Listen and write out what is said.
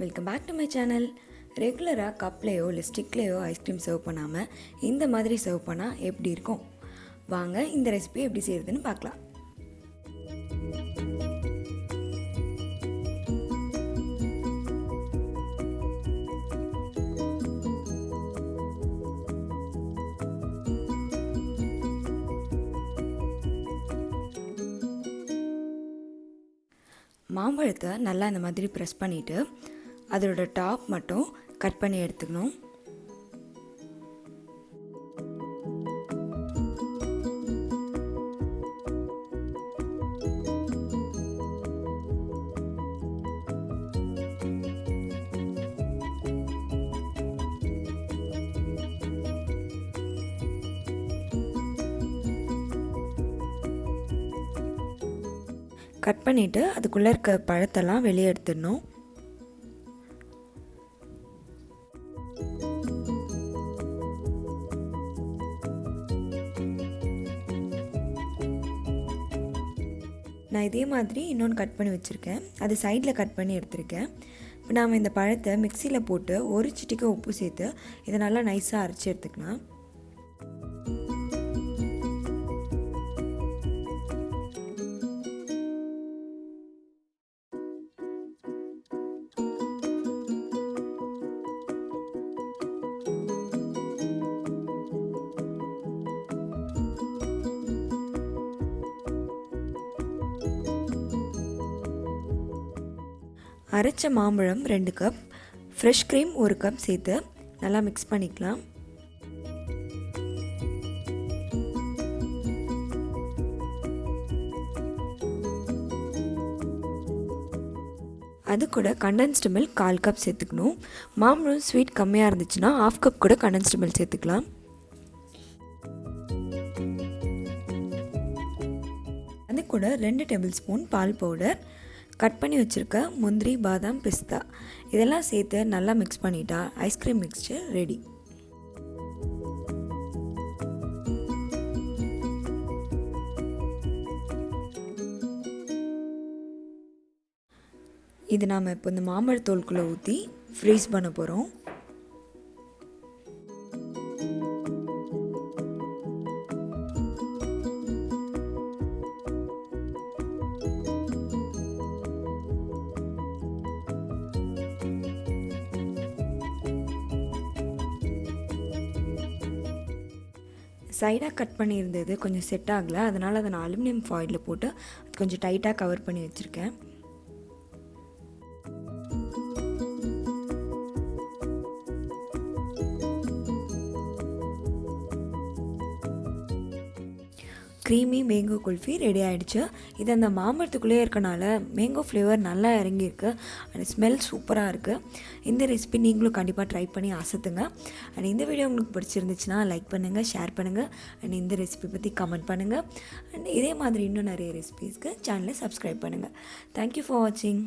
Welcome back to my channel. ரெகுலராக கப்லேயோ இல்லை ஸ்டிக்லேயோ ஐஸ்கிரீம் சர்வ் பண்ணாமல் இந்த மாதிரி சர்வ் பண்ணால் எப்படி இருக்கும்? வாங்க இந்த ரெசிபி எப்படி செய்கிறதுன்னு பார்க்கலாம். மாம்பழத்தை நல்லா இந்த மாதிரி ப்ரெஸ் பண்ணிவிட்டு அதோட டாப் மட்டும் கட் பண்ணி எடுத்துக்கணும். கட் பண்ணிவிட்டு அதுக்குள்ளே இருக்க பழத்தெல்லாம் வெளியே எடுத்துடணும். நான் இதே மாதிரி இன்னொன்று கட் பண்ணி வச்சுருக்கேன். அது சைடில் கட் பண்ணி எடுத்திருக்கேன். இப்போ நாம் இந்த பழத்தை மிக்சியில் போட்டு ஒரு சிட்டிகை உப்பு சேர்த்து இதை நல்லா நைஸாக அரைச்சி எடுத்துக்கலாம். அரைச்ச மாம்பழம் 2 கப், ஃப்ரெஷ் க்ரீம் 1 கப் சேர்த்து நல்லா மிக்ஸ் பண்ணிக்கலாம். அது கூட கண்டென்ஸ்டு மில்க் 1/4 கப் சேர்த்துக்கணும். மாம்பழம் ஸ்வீட் கம்மியாக இருந்துச்சுன்னா 1/2 கப் கூட கண்டென்ஸ்டு மில்க் சேர்த்துக்கலாம். அது கூட 2 டேபிள் ஸ்பூன் பால் பவுடர், கட் பண்ணி வச்சுருக்க முந்திரி, பாதாம், பிஸ்தா இதெல்லாம் சேர்த்து நல்லா மிக்ஸ் பண்ணிட்டா ஐஸ்கிரீம் மிக்ஸ்சர் ரெடி. இது நாம் இப்போ இந்த மாம்பழத்தோலுக்குள்ளே ஊற்றி ஃப்ரீஸ் பண்ண போகிறோம். சைடாக கட் பண்ணியிருந்தது கொஞ்சம் செட் ஆகலை, அதனால் அதை நான் அலுமினியம் ஃபாயிலில் போட்டு அது கொஞ்சம் டைட்டாக கவர் பண்ணி வச்சுருக்கேன். க்ரீமி மேங்கோ குல்ஃபி ரெடி ஆகிடுச்சு. இது அந்த மாம்பழத்துக்குள்ளேயே இருக்கனால மேங்கோ ஃப்ளேவர் நல்லா இறங்கியிருக்கு. அண்ட் ஸ்மெல் சூப்பராக இருக்குது. இந்த ரெசிபி நீங்களும் கண்டிப்பாக ட்ரை பண்ணி ஆசத்துங்க. அண்ட் இந்த வீடியோ உங்களுக்கு பிடிச்சிருந்துச்சுன்னா லைக் பண்ணுங்கள், ஷேர் பண்ணுங்கள். அண்ட் இந்த ரெசிபி பற்றி கமெண்ட் பண்ணுங்கள். அண்ட் இதே மாதிரி இன்னும் நிறைய ரெசிபீஸ்க்கு சேனலை சப்ஸ்கிரைப் பண்ணுங்கள். தேங்க்யூ ஃபார் வாட்சிங்.